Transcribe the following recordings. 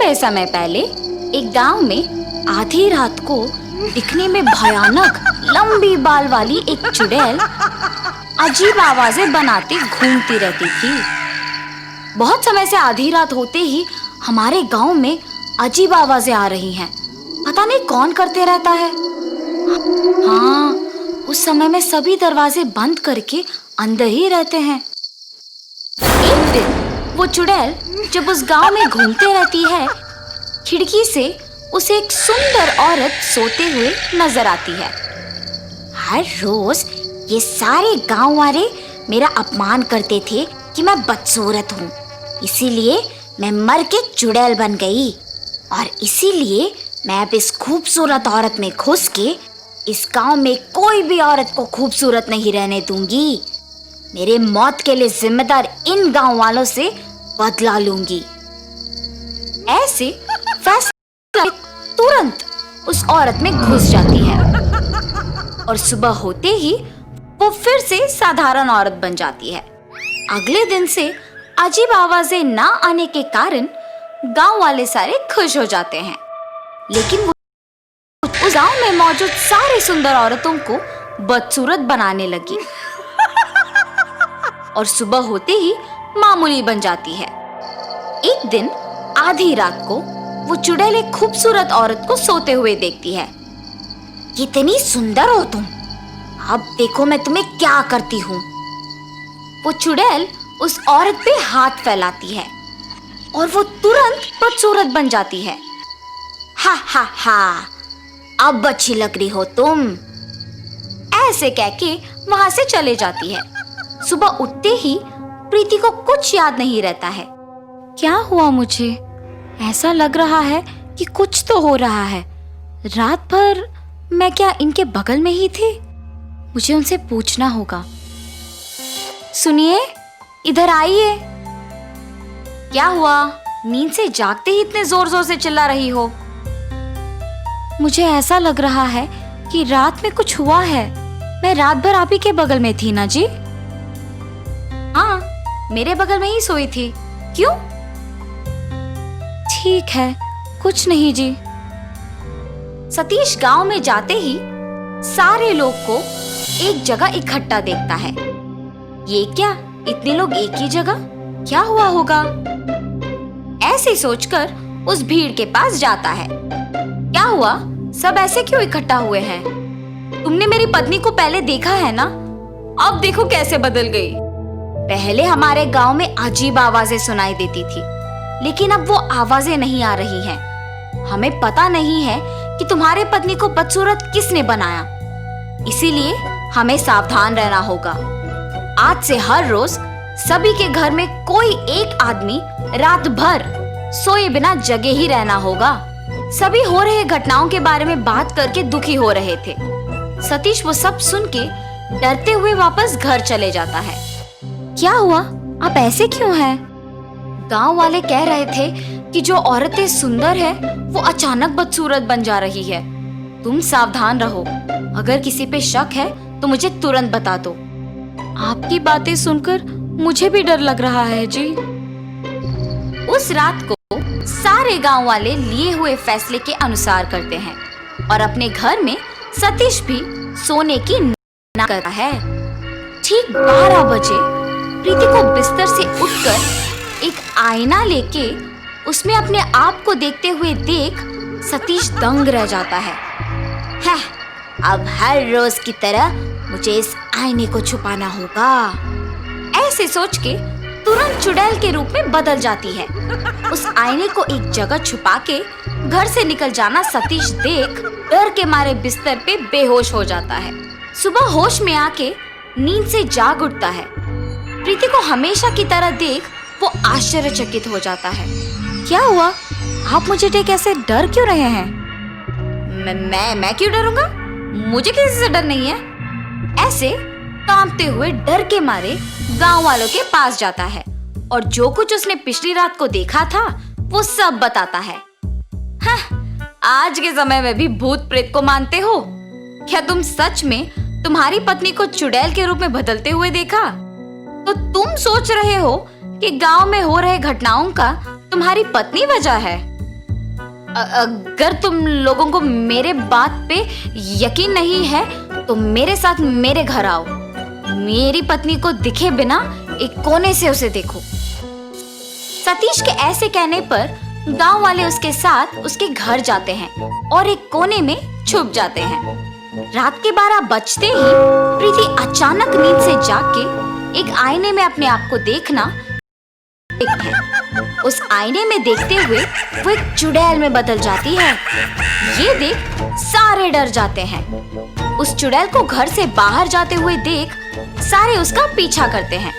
लंबे समय पहले एक गांव में आधी रात को दिखने में भयानक लंबी बाल वाली एक चुड़ैल अजीब आवाजें बनाती घूमती रहती थी। बहुत समय से आधी रात होते ही हमारे गांव में अजीब आवाजें आ रही हैं। पता नहीं कौन करते रहता है। हाँ, उस समय में सभी दरवाजे बंद करके अंदर ही रहते हैं। एक दिन वो चुड़ैल जब उस गांव में घूमते रहती है, खिड़की से उसे एक सुंदर औरत सोते हुए नजर आती है। हर रोज ये सारे गांव वाले मेरा अपमान करते थे कि मैं बदसूरत हूँ, इसीलिए मैं मर के चुड़ैल बन गई और इसीलिए मैं अब इस खूबसूरत औरत में घुस के इस गांव में कोई भी औरत को खूबसूरत नहीं रहने दूंगी। मेरे मौत के लिए जिम्मेदार इन गांव वालों से बदला लूंगी। ऐसे फैसला तुरंत उस औरत में घुस जाती है और सुबह होते ही वो फिर से साधारण औरत बन जाती है। अगले दिन से अजीब आवाजें ना आने के कारण गांव वाले सारे खुश हो जाते हैं, लेकिन वो उस गांव में मौजूद सारी सुंदर औरतों को बदसूरत बनाने लगी और सुबह होते ही मामूली बन जाती है। एक दिन आधी रात को वो चुड़ैल एक खूबसूरत औरत को सोते हुए देखती है। कितनी सुंदर हो तुम, अब देखो मैं तुम्हें क्या करती हूँ। वो चुड़ैल उस औरत पे हाथ फैलाती है और वो तुरंत बदसूरत बन जाती है। हा हा हा, अब अच्छी लग रही हो तुम, ऐसे कह के वहां से चले जाती है। सुबह उठते ही प्रीति को कुछ याद नहीं रहता है। क्या हुआ मुझे? ऐसा लग रहा है कि कुछ तो हो रहा है। रात भर मैं क्या इनके बगल में ही थी? मुझे उनसे पूछना होगा। सुनिए, इधर आइए। क्या हुआ? नींद से जागते ही इतने जोर जोर से चिल्ला रही हो? मुझे ऐसा लग रहा है कि रात में कुछ हुआ है। मैं रात भर आप ही के बगल में थी ना जी? हाँ, मेरे बगल में ही सोई थी। क्यों? ठीक है, कुछ नहीं जी। सतीश गांव में जाते ही सारे लोग को एक जगह इकट्ठा देखता है। ये क्या, इतने लोग एक ही जगह? क्या हुआ होगा? ऐसे सोचकर उस भीड़ के पास जाता है। क्या हुआ? सब ऐसे क्यों इकट्ठा हुए हैं? तुमने मेरी पत्नी को पहले देखा है ना? अब देखो कैसे बदल गई। पहले हमारे गांव में अजीब आवाजें सुनाई देती थी, लेकिन अब वो आवाजें नहीं आ रही हैं। हमें पता नहीं है कि तुम्हारे पत्नी को बदसूरत किसने बनाया, इसीलिए हमें सावधान रहना होगा। आज से हर रोज सभी के घर में कोई एक आदमी रात भर सोए बिना जगे ही रहना होगा। सभी हो रहे घटनाओं के बारे में बात करके दुखी हो रहे थे। सतीश वो सब सुन के डरते हुए वापस घर चले जाता है। क्या हुआ? आप ऐसे क्यों हैं? गांव वाले कह रहे थे कि जो औरतें सुंदर है वो अचानक बदसूरत बन जा रही है। तुम सावधान रहो, अगर किसी पे शक है तो मुझे तुरंत बता दो। आपकी बातें सुनकर मुझे भी डर लग रहा है जी। उस रात को सारे गांव वाले लिए हुए फैसले के अनुसार करते हैं और अपने घर में सतीश भी सोने की ना करता है। ठीक 12 बजे प्रीति को बिस्तर से उठकर एक आईना लेके उसमें अपने आप को देखते हुए देख सतीश दंग रह जाता है। अब हर रोज की तरह मुझे इस आईने को छुपाना होगा। ऐसे सोच के तुरंत चुड़ैल के रूप में बदल जाती है। उस आईने को एक जगह छुपा के घर से निकल जाना सतीश देख डर के मारे बिस्तर पे बेहोश हो जाता है। सुबह होश में आके नींद से जाग उठता है। प्रीति को हमेशा की तरह देख वो आश्चर्यचकित हो जाता है। क्या हुआ? आप मुझे देख ऐसे डर क्यों रहे हैं? मैं क्यों डरूंगा? मुझे किसी से डर नहीं है। ऐसे कांपते हुए डर के मारे गांव वालों के पास जाता है और जो कुछ उसने पिछली रात को देखा था वो सब बताता है। आज के समय में भी भूत प्रेत को मानते हो? क्या तुम सच में तुम्हारी पत्नी को चुड़ैल के रूप में बदलते हुए देखा? तो तुम सोच रहे हो कि गांव में हो रहे घटनाओं का तुम्हारी पत्नी वजह है? अगर तुम लोगों को मेरे बात पे यकीन नहीं है तो मेरे साथ मेरे घर आओ। मेरी पत्नी को दिखे बिना एक कोने से उसे देखो। सतीश के ऐसे कहने पर गांव वाले उसके साथ उसके घर जाते हैं और एक कोने में छुप जाते हैं। रात के 12 बजते ही प्रीति अचानक नींद से जाग के एक आईने में अपने आप को देखना है। उस आईने में देखते हुए वो एक चुड़ैल में बदल जाती है। ये देख सारे डर जाते हैं। उस चुड़ैल को घर से बाहर जाते हुए देख सारे उसका पीछा करते हैं।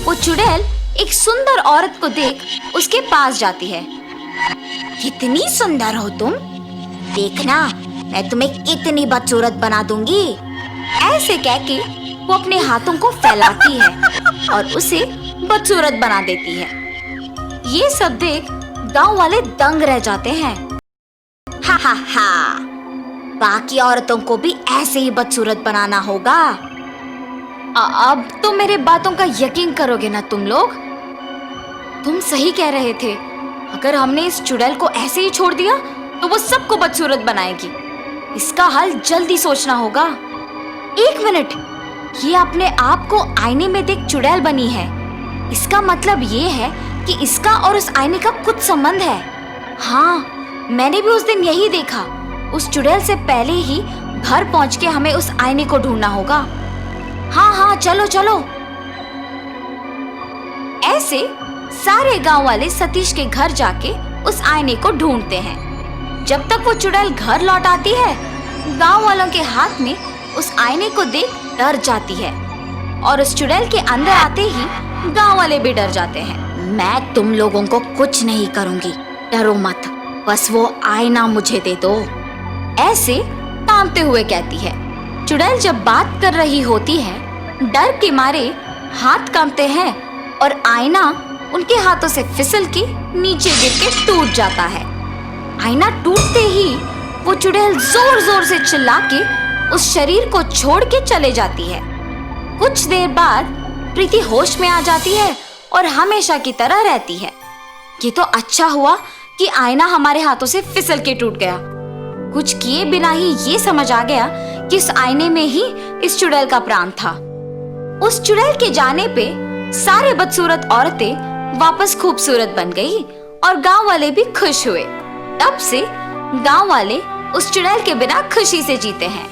वो चुड़ैल एक सुंदर औरत को देख उसके पास जाती है। कितनी सुंदर हो तुम, देखना मैं तुम्हें कितनी बदसूरत बना दूंगी। ऐसे कह के वो अपने हाथों को फैलाती है और उसे बदसूरत बना देती है। ये सब देख गांव वाले दंग रह जाते हैं। हा हा हा, बाकी औरतों को भी ऐसे ही बदसूरत बनाना होगा। अब तो मेरे बातों का यकीन करोगे ना तुम लोग? तुम सही कह रहे थे। अगर हमने इस चुड़ैल को ऐसे ही छोड़ दिया तो वो सबको बदसूरत बनाएगी। इसका हल जल्दी सोचना होगा। एक मिनट, ये अपने आप को आईने में देख चुड़ैल बनी है। इसका मतलब ये है कि इसका और उस आईने का कुछ संबंध है। हाँ, मैंने भी उस दिन यही देखा। उस चुड़ैल से पहले ही घर पहुंच के हमें उस आईने को ढूंढना होगा। हाँ हाँ, चलो चलो। ऐसे सारे गांव वाले सतीश के घर जाके उस आईने को ढूंढते हैं। जब तक वो चुड़ैल घर लौट आती है, गांव वालों के हाथ में उस आईने को देख डर जाती है और उस चुड़ैल के अंदर आते ही गांव वाले भी डर जाते हैं। मैं तुम लोगों को कुछ नहीं करूंगी, डरो मत, बस वो आईना मुझे दे दो, ऐसे कांपते हुए कहती है। चुड़ैल जब बात कर रही होती है, डर के मारे हाथ कांपते हैं और आईना उनके हाथों से फिसल के नीचे गिर के टूट जाता है। आईना टूटते ही वो चुड़ैल जोर जोर से चिल्ला के उस शरीर को छोड़ के चले जाती है। कुछ देर बाद प्रीति होश में आ जाती है और हमेशा की तरह रहती है। ये तो अच्छा हुआ कि आईना हमारे हाथों से फिसल के टूट गया। कुछ किए बिना ही ये समझ आ गया कि इस आईने में ही इस चुड़ैल का प्राण था। उस चुड़ैल के जाने पे सारे बदसूरत औरतें वापस खूबसूरत बन गई और गांव वाले भी खुश हुए। तब से गांव वाले उस चुड़ैल के बिना खुशी से जीते हैं।